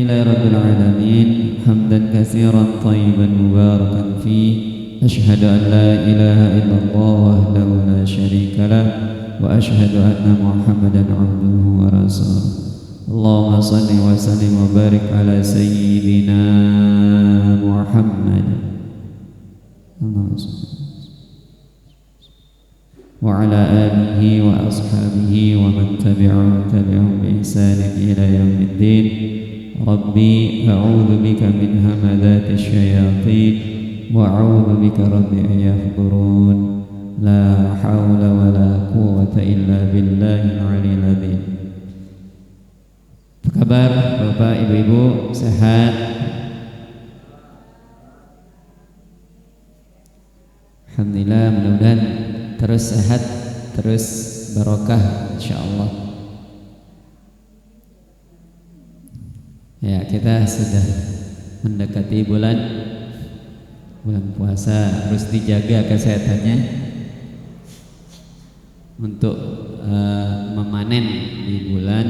لله رب العالمين حمدا كثيرا طيبا مباركا فيه أشهد أن لا إله إلا الله وحده لا شريك له وأشهد أن محمدا عبده ورسوله اللهم صل وسلم وبارك على سيدنا محمد وعلى آله وأصحابه ومن تبعهم بإحسان إلى يوم الدين ربي أعوذ بك من همذات الشياطين وأعوذ بك ربي أن يحضرون لا حول ولا قوة إلا بالله العلي العظيم. Apa kabar Bapak Ibu-ibu, sehat? Alhamdulillah, mudah-mudahan terus sehat, terus barokah insyaallah. Ya, kita sudah mendekati bulan puasa, harus dijaga kesehatannya untuk memanen di bulan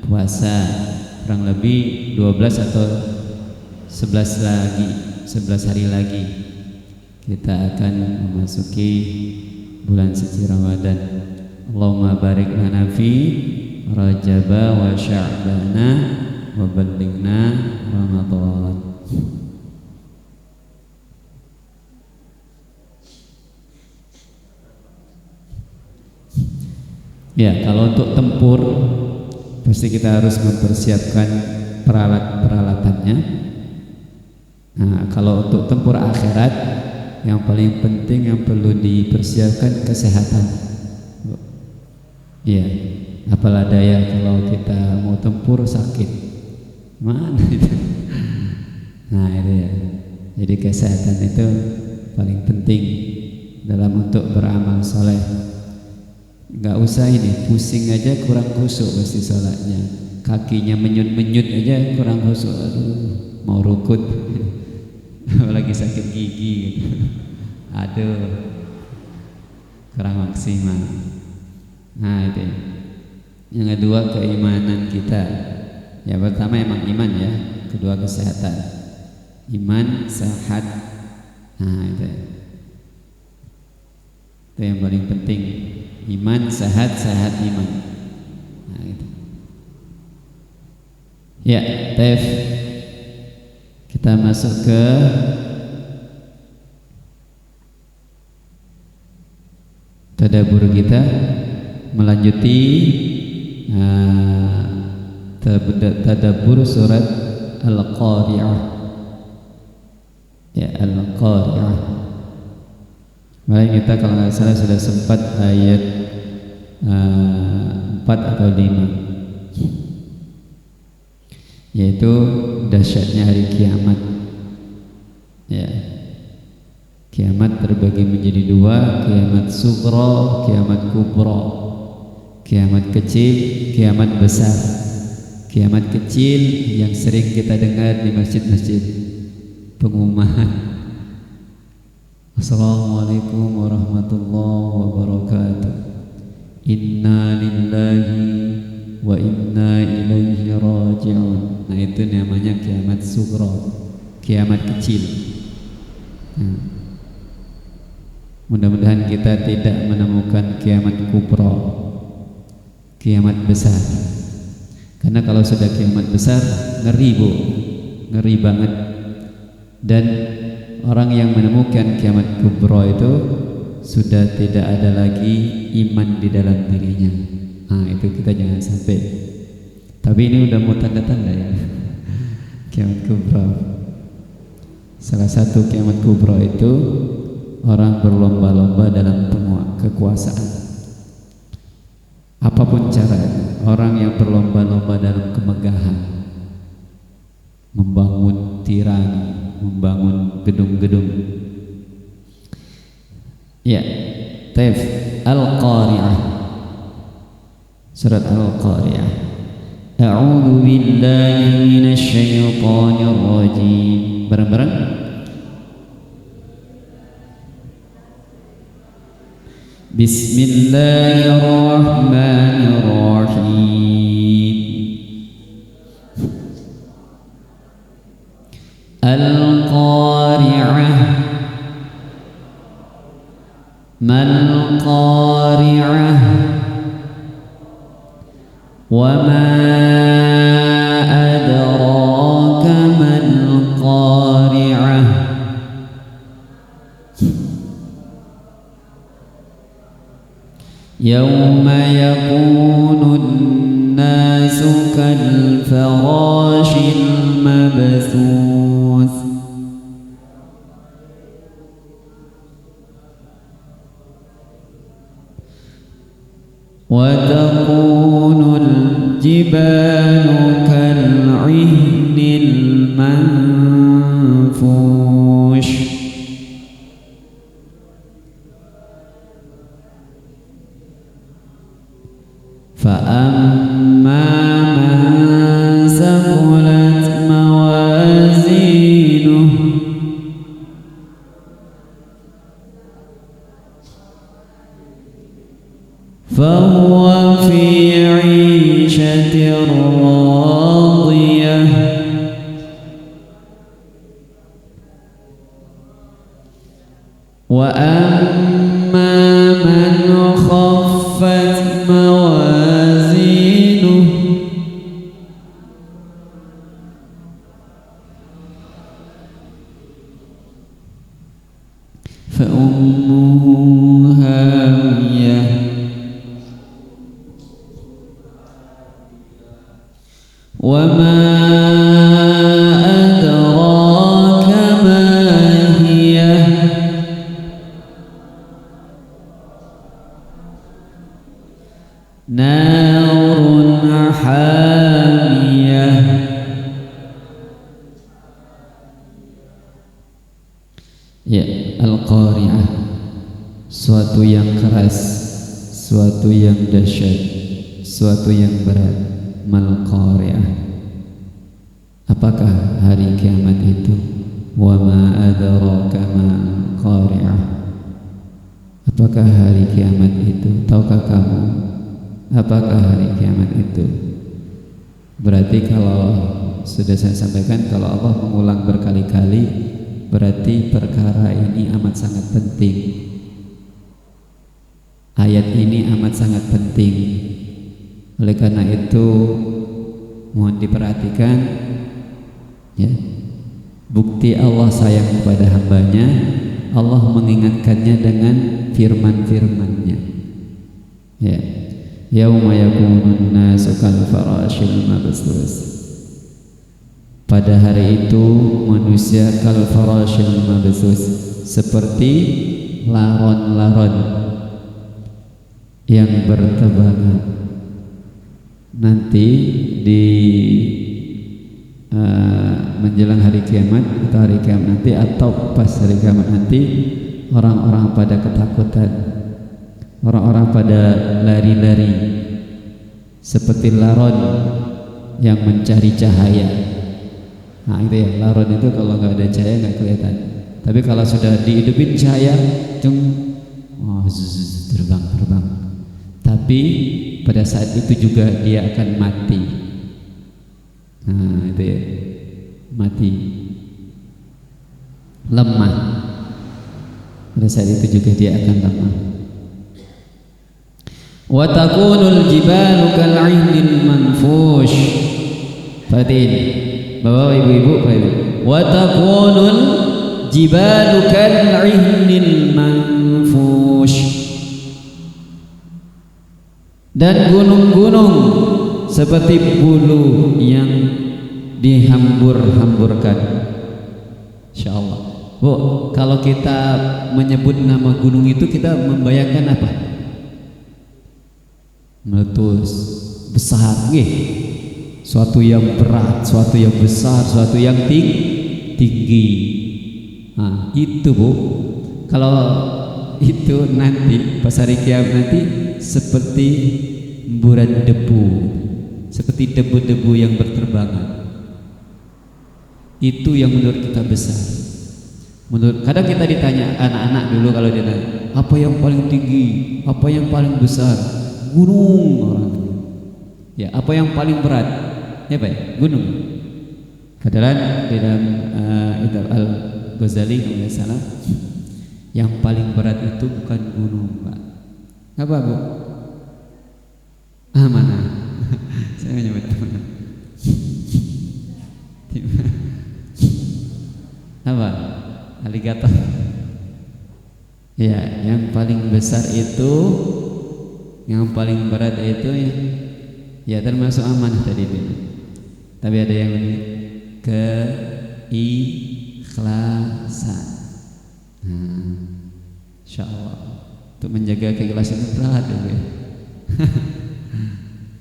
puasa, kurang lebih 12 atau 11 hari lagi kita akan memasuki bulan suci Ramadan. Allahumma barik lana fi Rajaba wa Sya'bana wa ballighna Ramadan. Ya, kalau untuk tempur pasti kita harus mempersiapkan peralatannya. Nah, kalau untuk tempur akhirat, yang paling penting yang perlu dipersiapkan kesehatan. Iya, apalah daya kalau kita mau tempur sakit, mana itu? Nah itu ya. Jadi kesehatan itu paling penting dalam untuk beramal soleh. Gak usah ini pusing aja kurang khusyuk pasti sholatnya, kakinya menyut-menyut aja kurang khusyuk, aduh mau rukut. Apalagi sakit gigi gitu. Aduh, kurang maksimal. Nah itu. Yang kedua keimanan kita. Ya pertama emang iman ya, kedua kesehatan. Iman, sehat. Nah itu. Itu yang paling penting. Iman, sehat iman. Nah itu. Ya, Tef. Kita masuk ke tadabbur kita, melanjuti tadabbur surat Al-Qari'ah. Ya, Al-Qari'ah. Kemarin kita kalau nggak salah sudah sempat ayat 4 atau 5. Yaitu dahsyatnya hari kiamat. Ya, kiamat terbagi menjadi dua, kiamat sughra, kiamat kubra. Kiamat kecil, kiamat besar. Kiamat kecil yang sering kita dengar di masjid-masjid, pengumuman Assalamualaikum warahmatullahi wabarakatuh, inna lillahi wa inna ilaihi raji'un. Nah itu namanya kiamat sughra, kiamat kecil. Mudah-mudahan kita tidak menemukan kiamat kubra, kiamat besar. Karena kalau sudah kiamat besar, ngeri bu, ngeri banget. Dan orang yang menemukan kiamat kubra itu sudah tidak ada lagi iman di dalam dirinya. Nah itu kita jangan sampai. Tapi ini udah mau tanda-tanda ya. Kiamat kubra. Salah satu kiamat kubra itu orang berlomba-lomba dalam kekuasaan. Apapun caranya, orang yang berlomba-lomba dalam kemegahan, membangun tirani, membangun gedung-gedung. Ya, Taif Al-Qari'ah. Surat Al-Qari'ah. A'udzu billahi minasy syaithanir rajim. Bareng-bareng. Bismillahirrahmanirrahim. Al-Qari'ah. Mal-Qari'ah. Wa ma adraka mal-Qari'ah. Yawma yakunun nasu kal-farashil mabthuth. Wa takunul jibalu kal-'ihnil manfush. فأما من ثقلت موازينه فهو في عيشة راضية وأما من خفت موازينه فأمه هاوية وما أدراك ما هي نار حامية ya. Al-Qari'ah, suatu yang keras, suatu yang dahsyat, suatu yang berat. Mal-Qari'ah, apakah hari kiamat itu? Wa ma adraka mal-Qari'ah, apakah hari kiamat itu? Tahukah kamu apakah hari kiamat itu? Berarti kalau sudah saya sampaikan, kalau Allah mengulang berkali-kali, berarti perkara ini amat sangat penting. Ayat ini amat sangat penting. Oleh karena itu mohon diperhatikan ya. Bukti Allah sayang kepada hambanya, Allah mengingatkannya dengan firman-firman-Nya ya. Yauma yakunun nasu kal farashil mabthus. Pada hari itu manusia kal farashil mabthus, seperti laron-laron yang bertebangan. Nanti di menjelang hari kiamat atau hari kiamat nanti atau pas hari kiamat nanti, orang-orang pada ketakutan, orang-orang pada lari-lari seperti laron yang mencari cahaya. Nah itu ya, laron itu kalau nggak ada cahaya nggak kelihatan. Tapi kalau sudah dihidupin cahaya, terbang. Tapi pada saat itu juga dia akan mati. Nah itu ya, mati, lemah. Pada saat itu juga dia akan lemah. Wa takunul jibalu kal'ihnil manfush. Perhatiin Bapak Ibu-ibu, wa takunul jibalu kal'ihnil manfush. Dan gunung-gunung seperti bulu yang dihambur-hamburkan. Insyaallah. Bu, kalau kita menyebut nama gunung itu, kita membayangkan apa? Meletus, besar, suatu yang berat, suatu yang besar, suatu yang tinggi. Nah, itu Bu. Kalau itu nanti pas hari kiamat nanti seperti emburan debu, seperti debu-debu yang berterbangan. Itu yang menurut kita besar. Kadang kita ditanya anak-anak dulu, kalau ditanya apa yang paling tinggi, apa yang paling besar, gunung orang. Ya, apa yang paling berat? Ya Pak, gunung. Padahal di dalam Al-Ghazali salah, yang paling berat itu bukan gunung, Pak. Apa, Bu? Mana? Saya menyebut mana? Apa? Aligator. Ya, yang paling besar itu, yang paling berat itu ya termasuk amanah tadi itu. Tapi ada yang keikhlasan. Insya Allah untuk menjaga keikhlasan itu berat ya.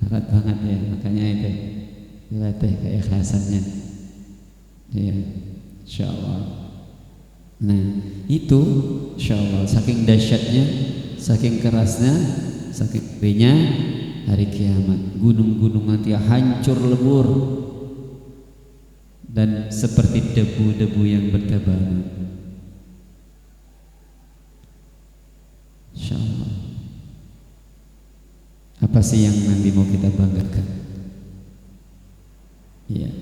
Berat banget ya, makanya itu dilatih keikhlasannya. Ya, insya Allah. Nah itu insya Allah saking dahsyatnya, saking kerasnya, saking pedihnya hari kiamat, gunung-gunung nanti hancur lebur dan seperti debu-debu yang berterbangan. Insya Allah. Apa sih yang nanti mau kita banggakan? Ya,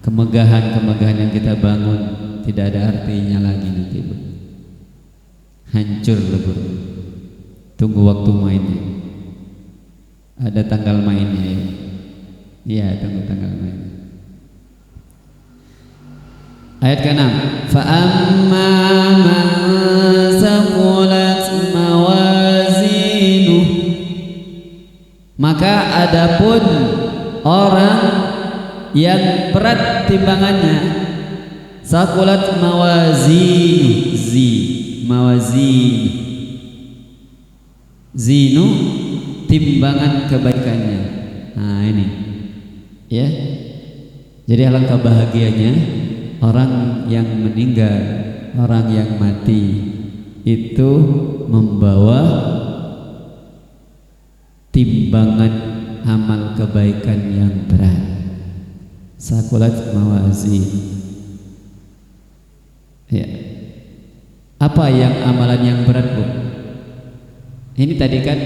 kemegahan-kemegahan yang kita bangun tidak ada artinya lagi nanti, Bu. Hancur lebur. Tunggu waktu mainnya. Ada tanggal mainnya ya. Iya, tunggu tanggal mainnya. Ayat ke-6. Fa amma man saqulat mawazinu, maka adapun orang yang berat timbangannya, saqulat mawazinu, mawazin, zinu timbangan kebaikannya. Nah ini ya, jadi alangkah bahagianya orang yang meninggal, orang yang mati itu membawa timbangan amal kebaikan yang berat. Saqulat mawazin. Ya. Apa yang amalan yang berat, Bu? Ini tadi kan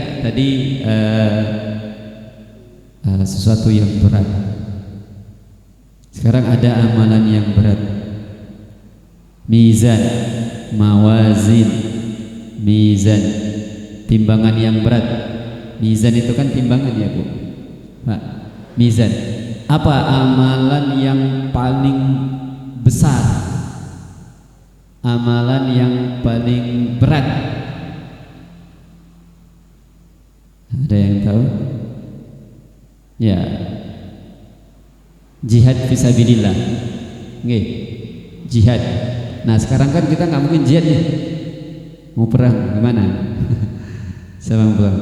sesuatu yang berat. Sekarang ada amalan yang berat. Mizan, mawazin, mizan, timbangan yang berat. Mizan itu kan timbangan ya, Bu. Pak, mizan. Apa amalan yang paling besar? Amalan yang paling berat? Ada yang tahu? Ya, jihad fisabilillah. Nggih, jihad. Nah sekarang kan kita nggak mungkin jihad nih, mau perang gimana? Siapa mau perang?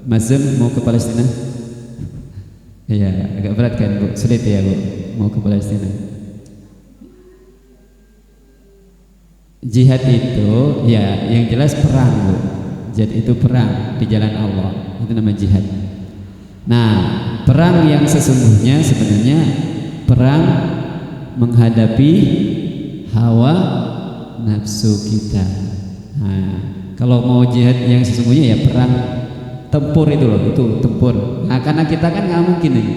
Mas Zem mau ke Palestina? Iya, agak berat kan, Bu? Sulit ya, Bu, mau ke Palestina. Jihad itu ya yang jelas perang, Bu. Jihad itu perang di jalan Allah, itu namanya jihad. Nah, perang yang sesungguhnya sebenarnya perang menghadapi hawa nafsu kita. Nah, kalau mau jihad yang sesungguhnya ya perang tempur itu loh, itu tempur. Nah, karena kita kan nggak mungkin nih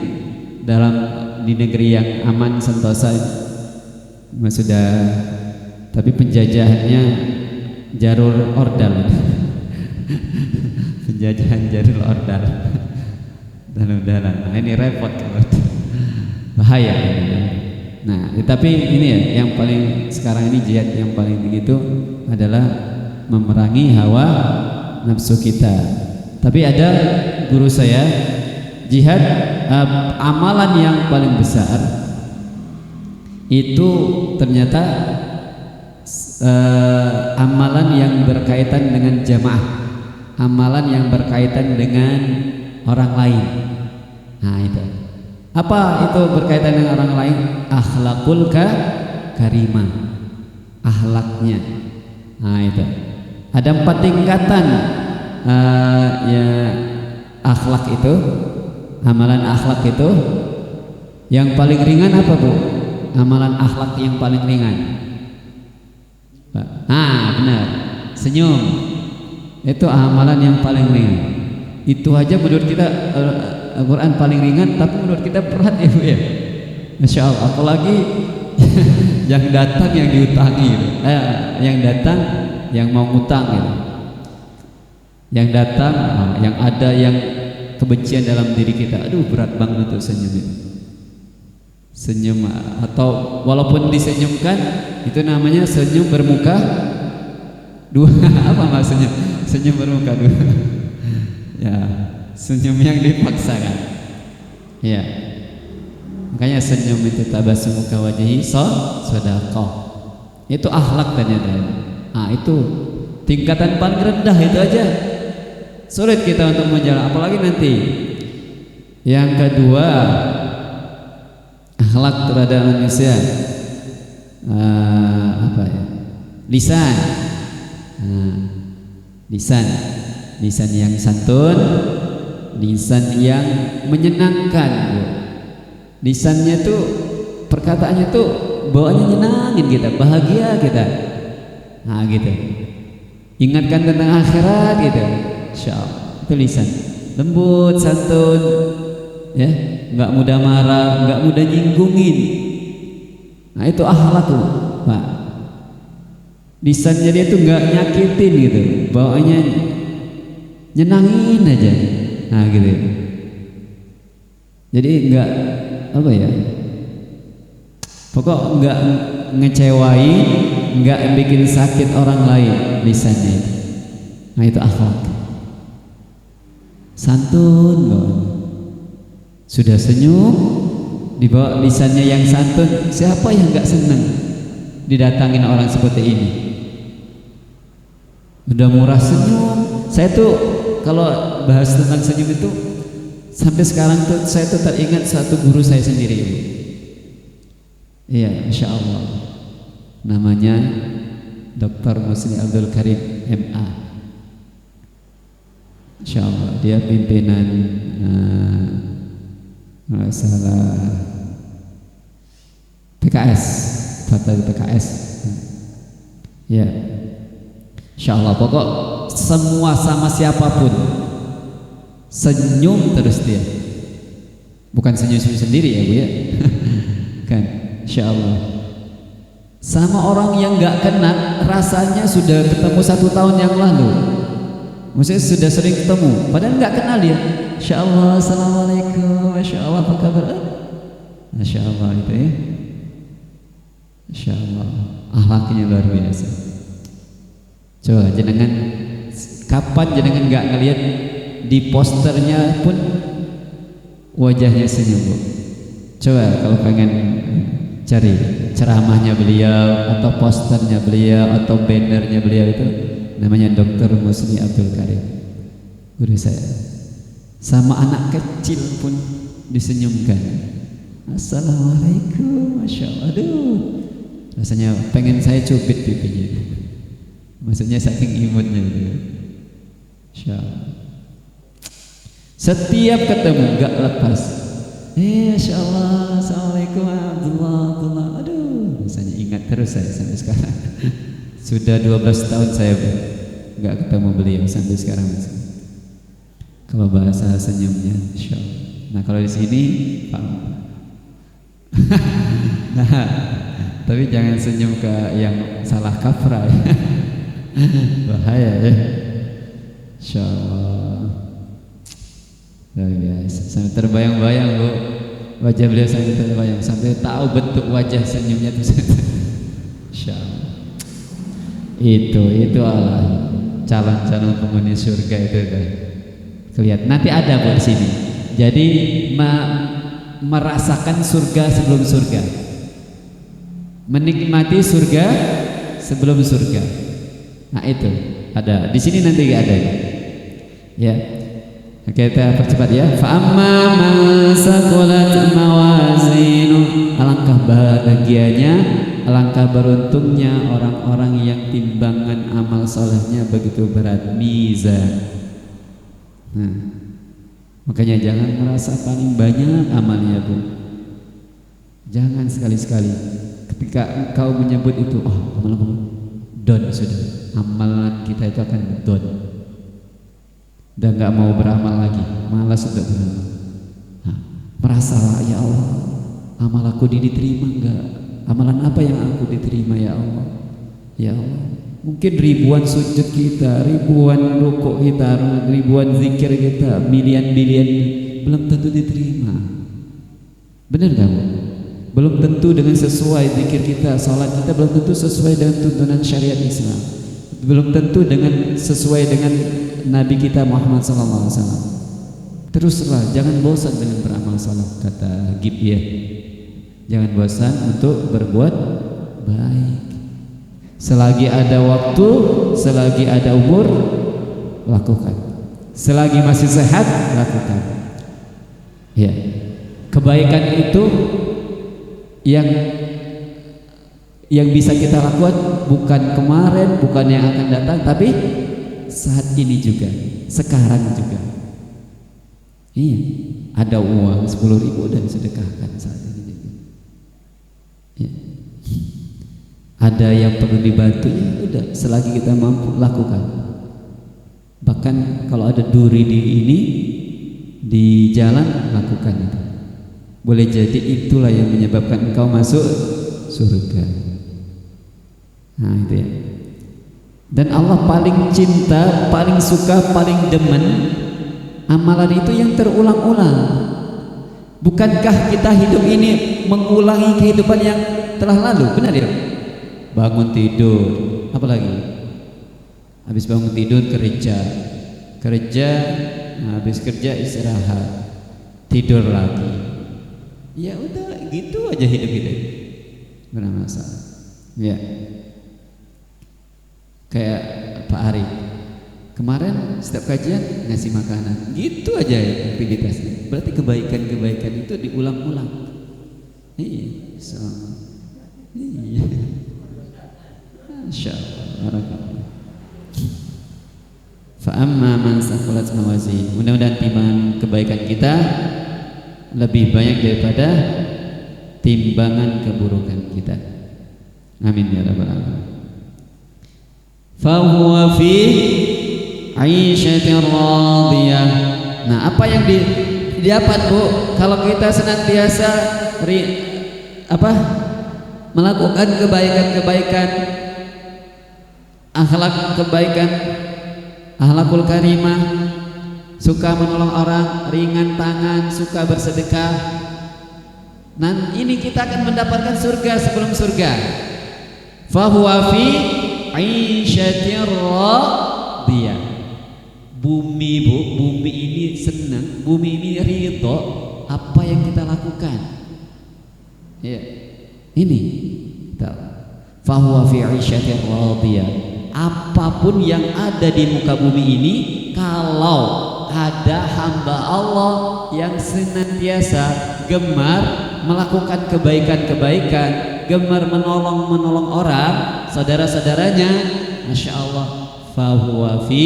di negeri yang aman sentosa sudah, tapi penjajahannya Jarul Ordal. Penjajahan Jarul Ordal dalam-dalam. Nah ini repot kalau bahaya ini. Nah tapi ini ya yang paling sekarang ini jihad yang paling tinggi itu adalah memerangi hawa nafsu kita. Tapi ada guru saya, jihad amalan yang paling besar itu ternyata amalan yang berkaitan dengan jamaah, amalan yang berkaitan dengan orang lain. Nah itu apa itu berkaitan dengan orang lain? Akhlakul karimah, akhlaknya. Nah itu ada 4 tingkatan ya akhlak itu, amalan akhlak itu. Yang paling ringan apa, Bu? Amalan akhlak yang paling ringan. Benar, senyum itu amalan yang paling ringan. Itu aja menurut kita Al-Quran paling ringan, tapi menurut kita berat ya, Bu ya. Masya Allah. Apalagi yang datang yang diutangi gitu. Yang datang yang mau ngutang gitu. Yang datang yang ada yang kebencian dalam diri kita. Aduh, berat banget untuk senyum itu. Senyum, atau walaupun disenyumkan itu namanya senyum bermuka dua. Apa maksudnya senyum bermuka dua? Ya, senyum yang dipaksakan. Ya, makanya senyum itu tabassumuka wajhi shadaqah. Itu akhlak ternyata. Itu tingkatan paling rendah itu aja sulit kita untuk menjalankan, apalagi nanti. Yang kedua, akhlak terhadap manusia, lisan. Lisan yang santun, lisan yang menyenangkan. Lisannya tuh, perkataannya tuh bawaannya nyenangin kita, bahagia kita. Gitu. Ingatkan tentang akhirat gitu. Insyaallah. Itu lisan. Lembut, santun, ya, enggak mudah marah, enggak mudah nyinggungin. Itu akhlak tuh, Pak. Lisannya dia tuh enggak nyakitin gitu, bawaannya nyenangin aja. Gitu. Jadi enggak pokok enggak ngecewain, enggak bikin sakit orang lain lisannya. Itu akhlak. Santun loh. Sudah senyum, dibawa lisannya yang santun. Siapa yang enggak senang didatangin orang seperti ini? Udah murah senyum. Saya tuh kalau bahas tentang senyum itu sampai sekarang tuh saya tuh teringat satu guru saya sendiri. Iya, Masya Allah. Namanya Dr. Musni Abdul Karim MA. Masya Allah. Dia pimpinan masalah PKS, Fatal PKS. Ya, Insya Allah. Pokok semua sama siapapun senyum terus dia. Bukan senyum-senyum sendiri ya Bu ya. Kan, Insya Allah. Sama orang yang gak kenal, rasanya sudah ketemu 1 tahun yang lalu. Maksudnya sudah sering ketemu, padahal gak kenal dia. Insya Allah, assalamualaikum, Masya Allah, apa kabar? Masya Allah itu ya. Masya Allah, akhlaknya luar biasa. Coba jenengan, kapan jenengan gak ngelihat di posternya pun wajahnya senyum Bu? Coba kalau pengen cari ceramahnya beliau atau posternya beliau atau bannernya beliau, itu namanya Dr. Musni Abdul Karim, guru saya. Sama anak kecil pun disenyumkan. Assalamualaikum, Masya Allah. Aduh, rasanya pengen saya cubit pipinya. Maksudnya saking imutnya gitu. Masya Allah. Setiap ketemu gak lepas. Masya Allah, assalamualaikum Abdullah. Aduh, rasanya ingat terus saya sampai sekarang. Sudah 12 tahun saya nggak ketemu beliau sampai sekarang. Kalau bahasa senyumnya, Insya Allah. Nah kalau di sini, Pak. Nah, tapi jangan senyum ke yang salah kaprah. Bahaya ya. Insya Allah. Luar biasa. Sampai terbayang-bayang Bu, wajah beliau sampai terbayang, sampai tahu bentuk wajah senyumnya itu. Insya Allah. Itu Allah calon-calon penghuni surga itu kan. Kelihatan nanti ada Bu di sini. Jadi merasakan surga sebelum surga, menikmati surga sebelum surga. Nah itu ada di sini, nanti gak ada ya. Kita percepat ya. Fa amma man saqulat mawazinu, alangkah bahagianya, alangkah beruntungnya orang-orang yang timbangan amal solehnya begitu berat, mizan. Makanya jangan merasa paling banyak amalnya Bu. Jangan sekali-sekali ketika engkau menyebut itu, amal-amal don, sudah amalan kita itu akan don. Udah gak mau beramal lagi, malas untuk beramal. Merasalah, ya Allah, amal aku diterima enggak? Amalan apa yang aku diterima ya Allah? Ya Allah, mungkin ribuan sujud kita, ribuan rukuk kita, ribuan zikir kita, milian-milian belum tentu diterima. Benar gak Bu? Belum tentu dengan sesuai zikir kita, salat kita belum tentu sesuai dengan tuntunan syariat Islam. Belum tentu dengan sesuai dengan Nabi kita Muhammad SAW. Teruslah, jangan bosan dengan beramal saleh, kata Gibiyah. Jangan bosan untuk berbuat baik. Selagi ada waktu, selagi ada umur, lakukan. Selagi masih sehat, lakukan. Ya, kebaikan itu yang bisa kita lakukan bukan kemarin, bukan yang akan datang, tapi saat ini juga, sekarang juga. Iya, ada uang 10.000 dan sedekahkan saat ini juga. Ya. Ada yang perlu dibantu, ya udah, selagi kita mampu lakukan. Bahkan kalau ada duri di jalan, lakukan itu. Boleh jadi itulah yang menyebabkan engkau masuk surga. Nah itu ya. Dan Allah paling cinta, paling suka, paling demen amalan itu yang terulang-ulang. Bukankah kita hidup ini mengulangi kehidupan yang telah lalu? Benar ya? Bangun tidur, apa lagi? Habis bangun tidur kerja, habis kerja istirahat, tidur lagi. Ya udah, gitu aja hidup kita. Benar masalah. Ya. Kayak Pak Ari. Kemarin setiap kajian ngasih makanan, gitu aja ya aktivitasnya. Berarti kebaikan-kebaikan itu diulang-ulang. Iya, iya. Insyaallah. Fa amma man saqulat mawazin. Mudah-mudahan timbangan kebaikan kita lebih banyak daripada timbangan keburukan kita. Amin ya rabbal alamin. Fa huwa fi 'aisyatir radiyah. Nah, apa yang didapat Bu kalau kita senantiasa melakukan kebaikan-kebaikan, akhlak kebaikan, akhlakul karimah, suka menolong orang, ringan tangan, suka bersedekah. Nah, ini kita akan mendapatkan surga sebelum surga. Fa huwa fi 'aisyatir radiyah. Bumi Bu, bumi ini senang, bumi ini ridho apa yang kita lakukan. Ya, ini fa huwa fi 'aisyatir radiyah. Apapun yang ada di muka bumi ini, kalau ada hamba Allah yang senantiasa gemar melakukan kebaikan-kebaikan, gemar menolong orang, saudara-saudaranya, Masya Allah, fahuwa fi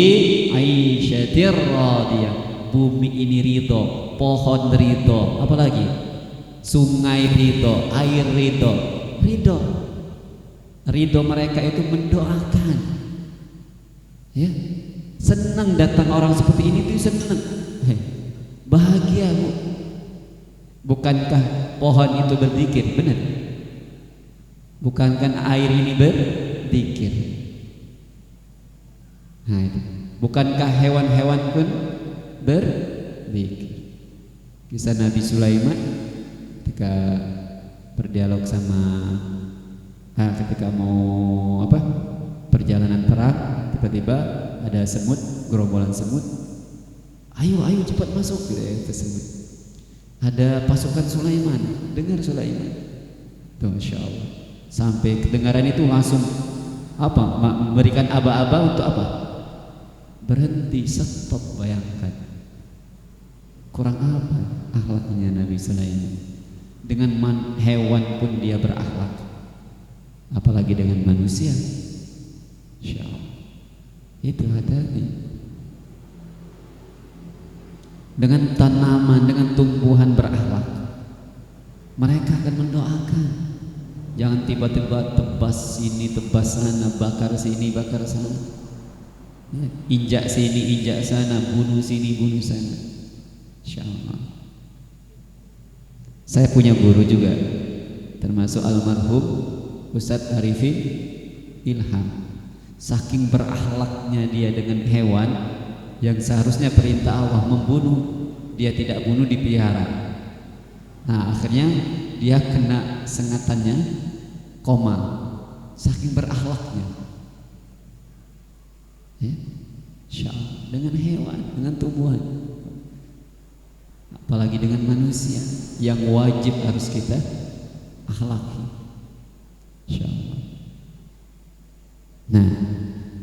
'aisyatir radiyah. Bumi ini ridho, pohon ridho, apalagi sungai ridho, air ridho. Ridho mereka itu mendoakan, ya, senang datang orang seperti ini tuh senang, bahagia Bu. Bukankah pohon itu berzikir? Benar. Bukankah air ini berzikir? Nah itu. Bukankah hewan-hewan pun berzikir? Kisah Nabi Sulaiman ketika berdialog sama ketika mau perjalanan perang, tiba-tiba ada semut, gerombolan semut. Ayo cepat masuk gitu ya, tersebut. Ada pasukan Sulaiman, dengar Sulaiman. Tuh, Masya Allah. Sampai kedengaran itu langsung memberikan aba-aba untuk apa? Berhenti, stop, bayangkan. Kurang apa akhlaknya Nabi Sulaiman? Dengan hewan pun dia berakhlak, apalagi dengan manusia. Masya Allah. Itu hati-hati. Dengan tanaman, dengan tumbuhan berakhlak, mereka akan mendoakan. Jangan tiba-tiba tebas sini, tebas sana, bakar sini, bakar sana, ya, injak sini, injak sana, bunuh sini, bunuh sana. Insya Allah. Saya punya guru juga, termasuk almarhum Ustadz Arifin Ilham. Saking berakhlaknya dia dengan hewan, yang seharusnya perintah Allah membunuh, dia tidak bunuh, dipelihara. Nah akhirnya dia kena sengatannya, koma, saking berakhlaknya. Ya, Insya Allah, dengan hewan, dengan tumbuhan, apalagi dengan manusia yang wajib harus kita akhlaki. Insya Allah. Nah,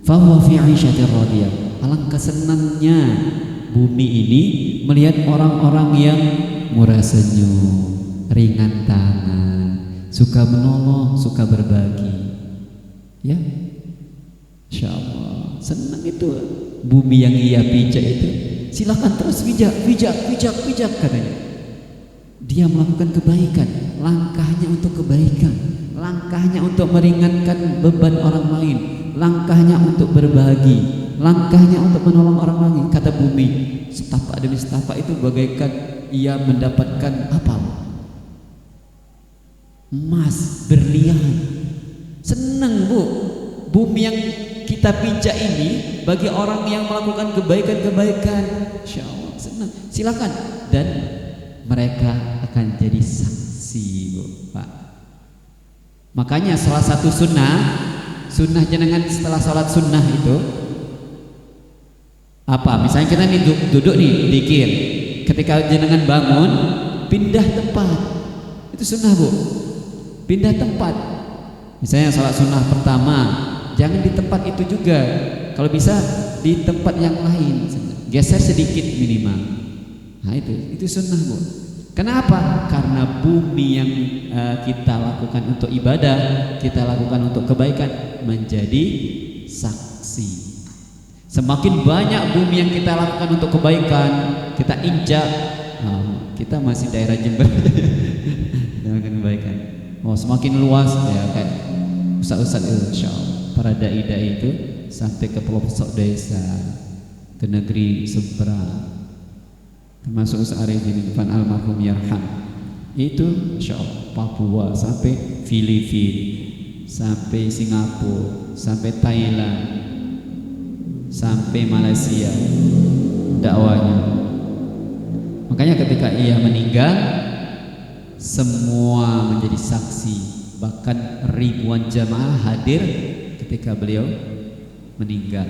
fahuwa fi 'aisyatir radiyah. Alangkah senangnya bumi ini melihat orang-orang yang murah senyum, ringan tangan, suka menolong, suka berbagi. Ya, Insya Allah, senang itu bumi yang ia pijak itu. Silakan terus pijak katanya. Dia melakukan kebaikan, langkahnya untuk kebaikan, langkahnya untuk meringankan beban orang lain, langkahnya untuk berbagi, langkahnya untuk menolong orang lain. Kata bumi, setapak demi setapak itu bagaikan ia mendapatkan apa? Emas, berlian. Senang bu, bumi yang kita pijak ini bagi orang yang melakukan kebaikan-kebaikan, Insya Allah senang. Silakan, dan mereka akan jadi saksi bu, Pak. Makanya salah satu sunnah jenengan setelah sholat sunnah itu apa? Misalnya kita nih duduk nih dikir, ketika jenengan bangun pindah tempat, itu sunnah bu, pindah tempat. Misalnya sholat sunnah pertama, jangan di tempat itu juga, kalau bisa di tempat yang lain, geser sedikit minimal. Nah itu sunnah bu. Kenapa? Karena bumi yang kita lakukan untuk ibadah, kita lakukan untuk kebaikan, menjadi saksi. Semakin banyak bumi yang kita lakukan untuk kebaikan, kita injak. Kita masih daerah Jember, melakukan kebaikan. Oh, semakin luas ya kan. Ustaz-ustaz itu, Insya Allah, para dai-dai itu sampai ke pelosok desa, ke negeri seberang. Termasuk Ustaz Arifin Ilham almarhum yarham. Itu Insya Allah Papua sampai Filipina, sampai Singapura, sampai Thailand, sampai Malaysia dakwanya. Makanya ketika ia meninggal, semua menjadi saksi, bahkan ribuan jamaah hadir ketika beliau meninggal.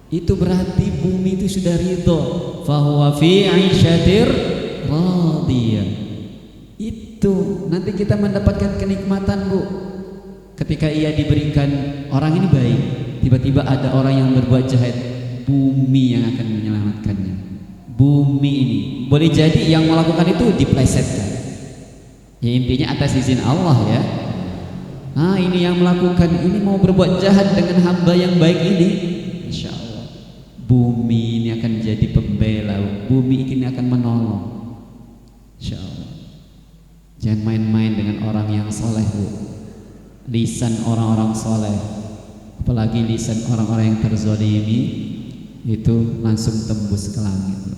Itu berarti bumi itu sudah ridho, fahuwa fi 'aisyatir radiyah. Itu nanti kita mendapatkan kenikmatan bu, ketika ia diberikan orang ini baik, tiba-tiba ada orang yang berbuat jahat, bumi yang akan menyelamatkannya. Bumi ini boleh jadi yang melakukan itu diplesetkan, ya intinya atas izin Allah ya. Ini yang melakukan ini mau berbuat jahat dengan hamba yang baik ini, Insya Allah bumi ini akan jadi pembela, bumi ini akan menolong, Insya Allah. Jangan main-main dengan orang yang soleh bu. Lisan orang-orang soleh, apalagi lisan orang-orang yang terzolimi, itu langsung tembus ke langit bu.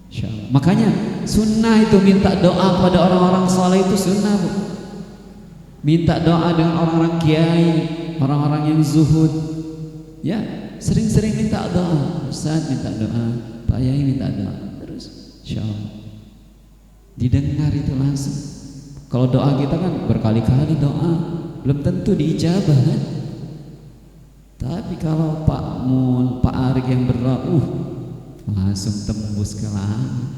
Insya Allah. Makanya sunnah itu minta doa pada orang-orang soleh, itu sunnah bu. Minta doa dengan orang-orang kiai, orang-orang yang zuhud, ya sering-sering minta doa. Ustaz minta doa, Pak Yai minta doa, terus Insya Allah didengar itu langsung. Kalau doa kita kan berkali-kali doa, belum tentu diijabah kan. Tapi kalau Pak Mul, Pak Arik yang berdoa, langsung tembus ke langit.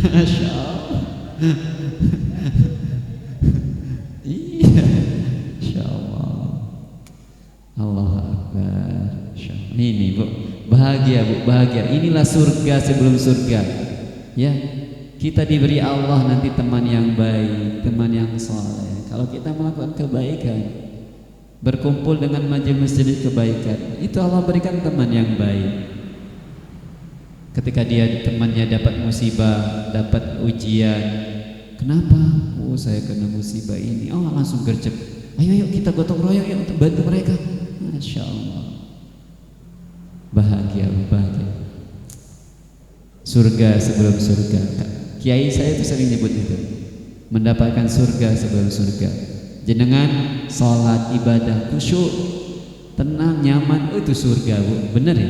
Masya Allah. Iya, Insya Allah. Allah Akbar. Ini bu, bahagia bu, bahagia. Inilah surga sebelum surga. Ya, kita diberi Allah nanti teman yang baik, teman yang soleh. Kalau kita melakukan kebaikan, berkumpul dengan majelis kebaikan, itu Allah berikan teman yang baik. Ketika dia temannya dapat musibah, dapat ujian, kenapa? Saya kena musibah ini. Langsung gercep. Ayo kita gotong royong ya untuk bantu mereka. Masya Allah. Bahagia, bahagia. surga sebelum surga. Kiai saya itu sering nyebut itu, mendapatkan surga sebelum surga. Jenengan sholat ibadah khusyuk, tenang, nyaman, oh itu surga bu, bener ya,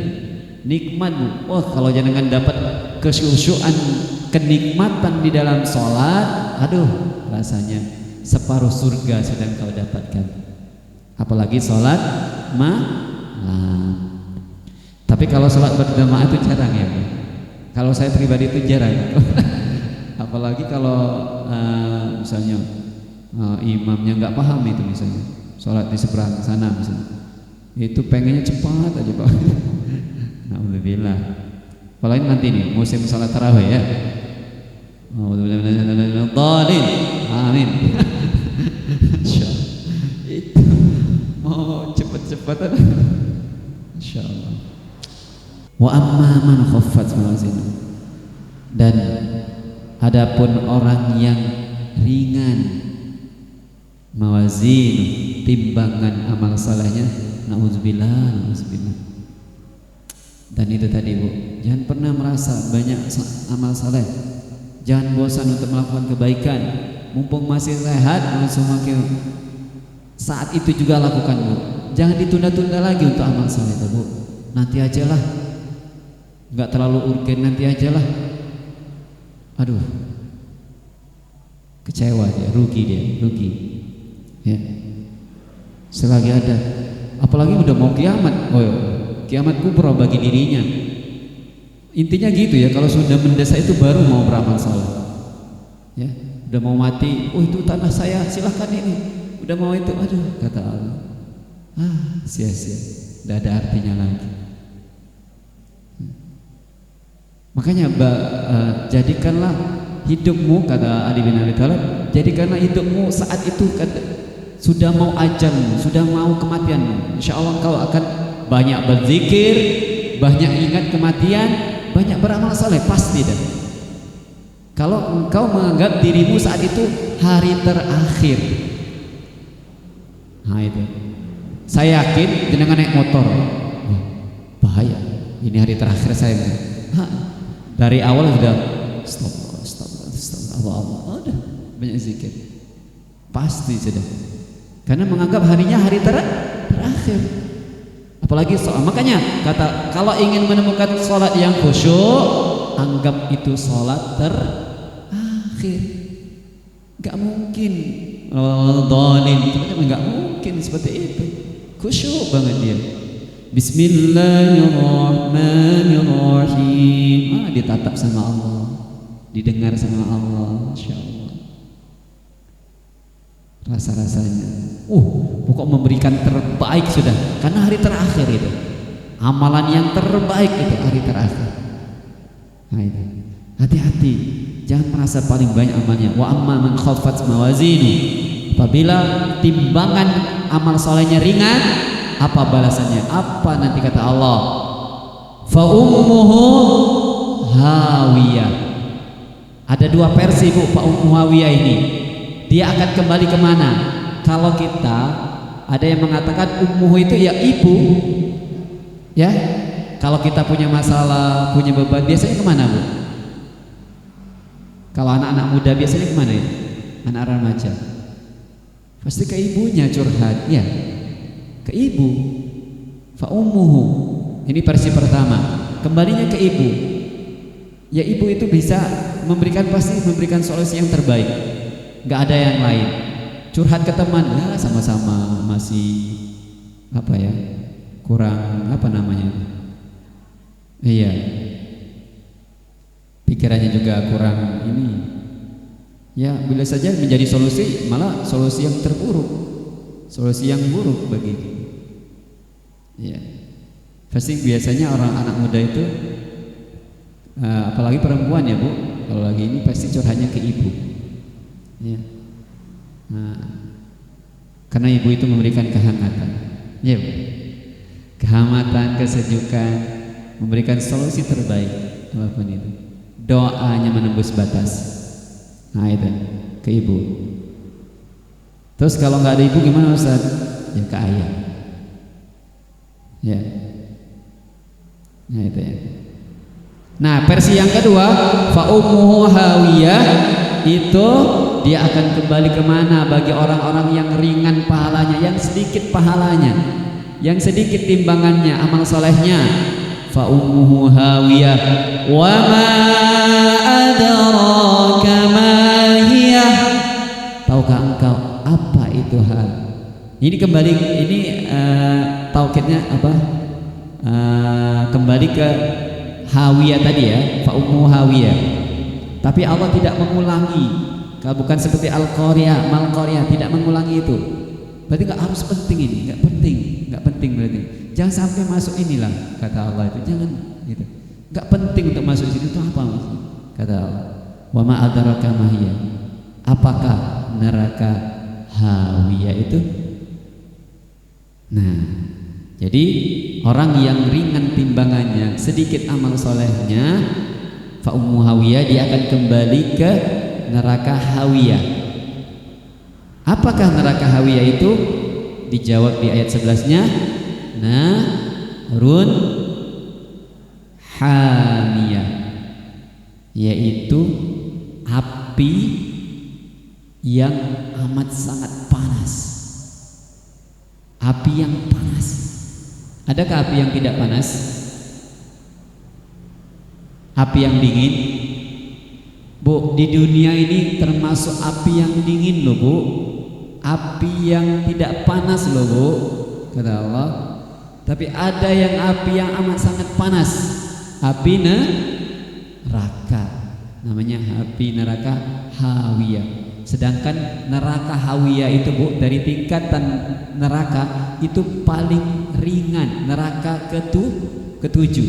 nikmat bu. Oh kalau jenengan dapat kesyusyuan, kenikmatan di dalam sholat, aduh rasanya separuh surga sedang kau dapatkan. Apalagi sholat malam. Tapi kalau sholat berjamaah itu jarang ya bu. Kalau saya pribadi itu jarang. Apalagi kalau misalnya imamnya nggak paham itu, misalnya sholat di seberang sana misalnya, itu pengennya cepat aja pak. Alhamdulillah. Apalagi nanti nih musim sholat tarawih ya. Amin. Itu mau cepet-cepetan. Insyaallah. Wa amma man khaffat mawazinuhu, dan adapun orang yang ringan mawazin, timbangan amal salehnya, nauzubillah. Dan itu tadi bu, jangan pernah merasa banyak amal saleh, jangan bosan untuk melakukan kebaikan, mumpung masih sehat, langsung makin saat itu juga lakukan bu. Jangan ditunda-tunda lagi untuk amal saleh itu bu, nanti aja lah, nggak terlalu urgen, nanti aja lah. Aduh, kecewa dia, rugi ya. Selagi ada, apalagi udah mau kiamat, kiamat kubra bagi dirinya. Intinya gitu ya, kalau sudah mendesak itu baru mau beramal saleh. Ya, udah mau mati, oh itu tanah saya, silahkan ini. Udah mau itu, aduh kata Allah, sia-sia, tidak ada artinya lagi. Makanya jadikanlah hidupmu, kata Ali bin Abi Thalib, jadikanlah hidupmu saat itu sudah mau ajalmu, sudah mau kematianmu. Insya Allah engkau akan banyak berzikir, banyak ingat kematian, banyak beramal saleh pasti. Dan kalau engkau menganggap dirimu saat itu hari terakhir, nah itu saya yakin jenengan naik motor, bahaya, ini hari terakhir saya. Dari awal sudah stop, Allah, udah banyak zikir, pasti sudah, karena menganggap harinya hari terakhir. Apalagi soal, makanya kata kalau ingin menemukan sholat yang khusyuk, anggap itu sholat terakhir. Gak mungkin nggak mungkin seperti itu. Khusyuk banget dia. Bismillahirrahmanirrahim. Ditatap sama Allah, didengar sama Allah, Masya Allah. Rasa-rasanya pokok memberikan terbaik sudah, karena hari terakhir itu amalan yang terbaik itu hari terakhir. Nah itu hati-hati, jangan merasa paling banyak amalnya. Wa amma man khaffat mawazinu, apabila timbangan amal solehnya ringan, apa balasannya? Apa nanti kata Allah? Fa ummuhu hawiyah. Ada dua versi bu, fa ummuhu hawiyah ini. Dia akan kembali kemana? Kalau kita ada yang mengatakan ummuh itu ya ibu, ya. Kalau kita punya masalah, punya beban, biasanya kemana bu? Kalau anak-anak muda biasanya kemana ya? Anak remaja pasti ke ibunya curhat, ya, ke ibu. Fa ummuhu, ini versi pertama, kembalinya ke ibu. Ya ibu itu bisa pasti memberikan solusi yang terbaik. Gak ada yang lain. Curhat ke teman, ya sama-sama masih kurang iya, pikirannya juga kurang ini. Ya bila saja menjadi solusi, malah solusi yang terburuk, solusi yang buruk bagi dia. Ya, pasti biasanya orang anak muda itu, apalagi perempuan ya bu, kalau lagi ini pasti curhatnya ke ibu. Ya. Nah, karena ibu itu memberikan kehangatan, ya, kehangatan, kesejukan, memberikan solusi terbaik apapun itu. Doanya menembus batas. Nah itu ke ibu. Terus kalau nggak ada ibu gimana Ustaz? Ya ke ayah. Ya. Nah itu ya. Nah, versi yang kedua, fa ummuhu hawiyah, itu dia akan kembali kemana bagi orang-orang yang ringan pahalanya, yang sedikit pahalanya, yang sedikit timbangannya, amal solehnya. Fa ummuhu hawiyah wa ma adraka ma hiya. Tahukah engkau apa itu hal? Ini kembali, ini taukidnya apa? Kembali ke hawiyah tadi ya, fa ummuhu hawiyah. Tapi Allah tidak mengulangi. Kalau bukan seperti Al-Qaryah, Mal-Qaryah, tidak mengulangi itu. Berarti nggak harus penting ini, nggak penting berarti. Jangan sampai masuk inilah, kata Allah itu. Jangan gitu. Nggak penting untuk masuk sini, itu apa maksudnya? Kata Allah, wa ma adraka ma hiya. Apakah neraka hawiyah itu? Nah, jadi orang yang ringan timbangannya, sedikit amal solehnya, fa ummu hawiyah, dia akan kembali ke neraka hawiyah. Apakah neraka hawiyah itu? Dijawab di ayat 11-nya, narun hamiyah, yaitu api yang amat sangat panas. Api yang panas. Adakah api yang tidak panas? Api yang dingin? Bu, di dunia ini termasuk api yang dingin loh Bu. Api yang tidak panas loh Bu, kata Allah. Tapi ada yang api yang amat sangat panas. Api neraka. Namanya api neraka hawiyah. Sedangkan neraka hawiyah itu Bu, dari tingkatan neraka itu paling ringan, neraka ketujuh.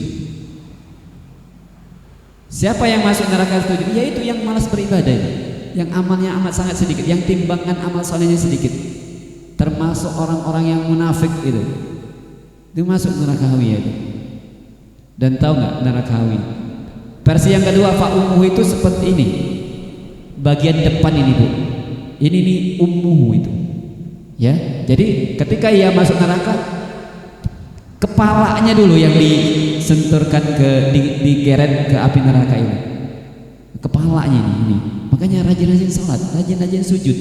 Siapa yang masuk neraka ketujuh? Yaitu yang malas beribadah, yang amalnya amat sangat sedikit, yang timbangan amal solehnya sedikit, termasuk orang-orang yang munafik itu masuk neraka hawiyah itu. Dan tahu nggak neraka hawiyah? Versi yang kedua, fa ummuhu itu seperti ini. Bagian depan ini Bu, ini nih ummuhu itu, ya. Jadi ketika ia masuk neraka, kepalanya dulu yang disenturkan digeret ke api neraka ini, kepalanya ini. Makanya rajin-rajin sholat, rajin-rajin sujud.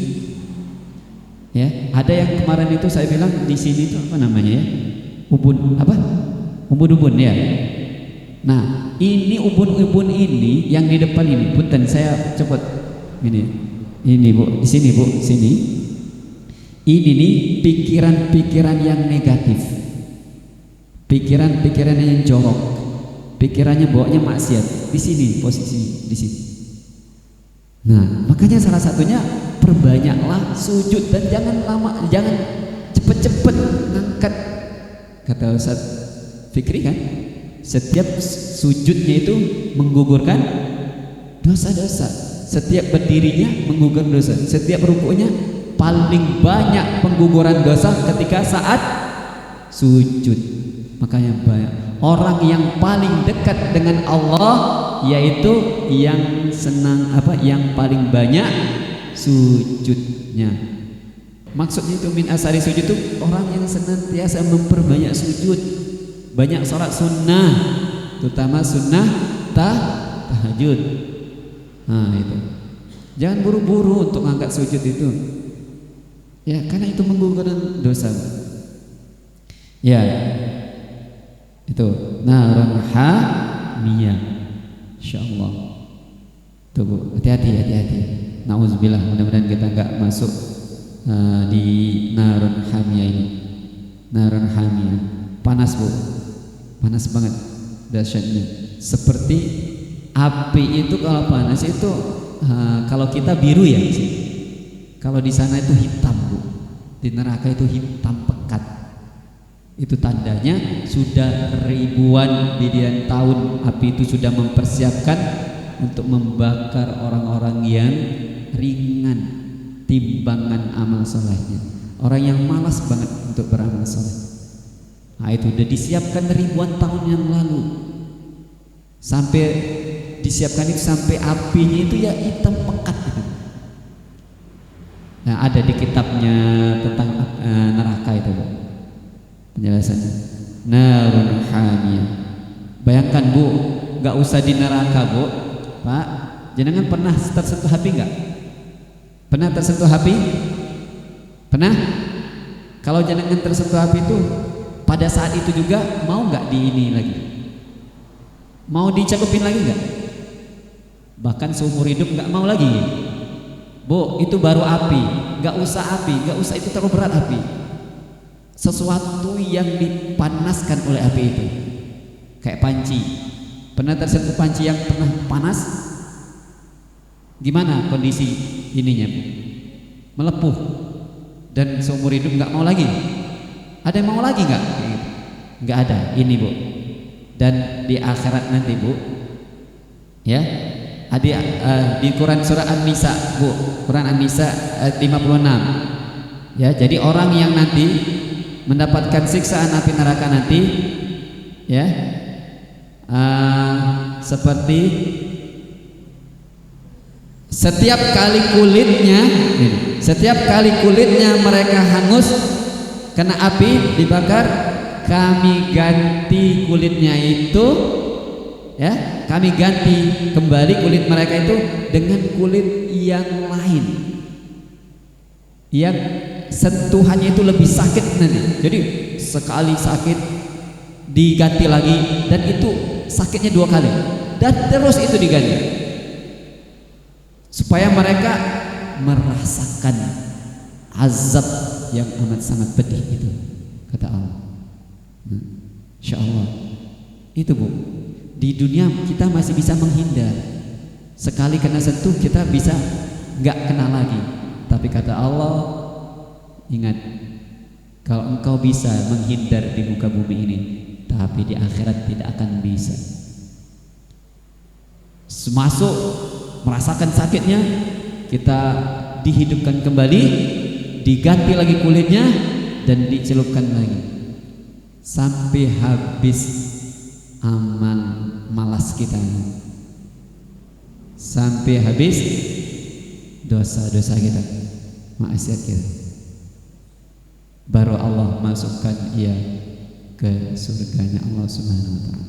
Ya, ada yang kemarin itu saya bilang di sini itu apa namanya ya, ubun apa, ubun-ubun ya. Nah, ini ubun-ubun ini yang di depan ini, punten saya cepet. Ini Bu, di sini Bu, sini. Ini nih pikiran-pikiran yang negatif, pikiran-pikiran yang jorok, pikirannya bawanya maksiat. Di sini posisi, di sini. Nah, makanya salah satunya perbanyaklah sujud dan jangan lama, jangan cepet-cepet ngangkat. Kata Ustaz Fikri kan, setiap sujudnya itu menggugurkan dosa-dosa. Setiap berdirinya menggugurkan dosa. Setiap rukuknya paling banyak pengguguran dosa ketika saat sujud. Makanya banyak orang yang paling dekat dengan Allah yaitu yang senang apa, yang paling banyak sujudnya. Maksudnya itu min asari sujud itu orang yang senantiasa memperbanyak sujud, banyak sholat sunnah, terutama sunnah tahajud. Nah itu, jangan buru-buru untuk angkat sujud itu, ya karena itu menggugurkan dosa. Ya, itu narun hamiyah, insyaallah. Tuh Bu, hati-hati. Nauzubillah, mudah-mudahan kita nggak masuk di narun hamiyah ini. Narun hamiyah, panas Bu, panas banget dahsyatnya. Seperti api itu kalau panas itu kalau kita biru ya, kalau di sana itu hitam Bu, di neraka itu hitam pekat. Itu tandanya sudah ribuan bilion tahun api itu sudah mempersiapkan untuk membakar orang-orang yang ringan timbangan amal solehnya, orang yang malas banget untuk beramal soleh. Nah itu sudah disiapkan ribuan tahun yang lalu, sampai disiapkan itu sampai apinya itu ya hitam pekat gitu. Nah ada di kitabnya tentang neraka itu penjelasannya, narun hamiyah. Bayangkan Bu, nggak usah di neraka, Bu. Pak, jenengan pernah tersentuh api nggak? Pernah tersentuh api? Pernah? Kalau jenengan tersentuh api itu pada saat itu juga mau nggak di ini lagi? Mau dicelupin lagi nggak? Bahkan seumur hidup nggak mau lagi. Bu, itu baru api. Nggak usah api, nggak usah, itu terlalu berat api. Sesuatu yang dipanaskan oleh api itu, kayak panci. Pernah tersentuh panci yang pernah panas? Gimana kondisi ininya, Bu? Melepuh dan seumur hidup nggak mau lagi. Ada yang mau lagi nggak? Nggak ada. Ini, Bu. Dan di akhirat nanti, Bu, ya, di Quran surah An-Nisa, Bu, Quran An-Nisa ayat 56. Ya, jadi orang yang nanti mendapatkan siksaan api neraka nanti, ya, seperti setiap kali kulitnya mereka hangus kena api dibakar, kami ganti kulitnya itu, ya, kami ganti kembali kulit mereka itu dengan kulit yang lain, yang sentuhannya itu lebih sakit nanti. Jadi sekali sakit diganti lagi, dan itu sakitnya 2 kali, dan terus itu diganti supaya mereka merasakan azab yang amat sangat pedih itu, kata Allah. Insya Allah itu, Bu. Di dunia kita masih bisa menghindar, sekali kena sentuh kita bisa nggak kena lagi. Tapi kata Allah, ingat, kalau engkau bisa menghindar di muka bumi ini, tapi di akhirat tidak akan bisa. Masuk merasakan sakitnya, kita dihidupkan kembali, diganti lagi kulitnya, dan dicelupkan lagi sampai habis amal malas kita, sampai habis dosa-dosa kita, maksiat kita, baru Allah masukkan ia ke surganya Allah Subhanahu wa ta'ala.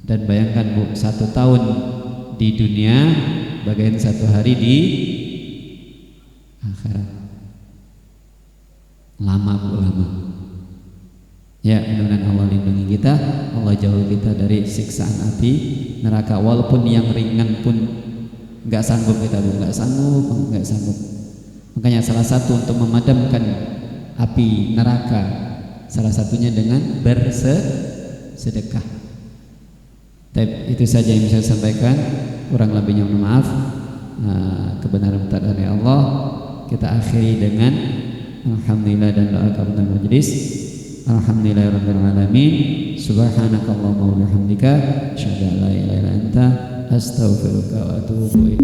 Dan bayangkan, Bu, 1 tahun di dunia bagian 1 hari di akhirat. Lama, Bu, lama. Ya, mudah-mudahan Allah lindungi kita, Allah jauh kita dari siksaan api neraka. Walaupun yang ringan pun nggak sanggup kita, Bu, nggak sanggup. Makanya salah satu untuk memadamkan api neraka, salah satunya dengan bersedekah. Itu saja yang bisa saya sampaikan. Kurang lebihnya mohon maaf. Kebenaran dari Allah. Kita akhiri dengan alhamdulillah dan doa kafaaratul majelis. Alhamdulillahirabbil alamin. Subhanakallahumma wa bihamdika, asyhadu an la ilaha illa anta, astaghfiruka wa atubu ilaik.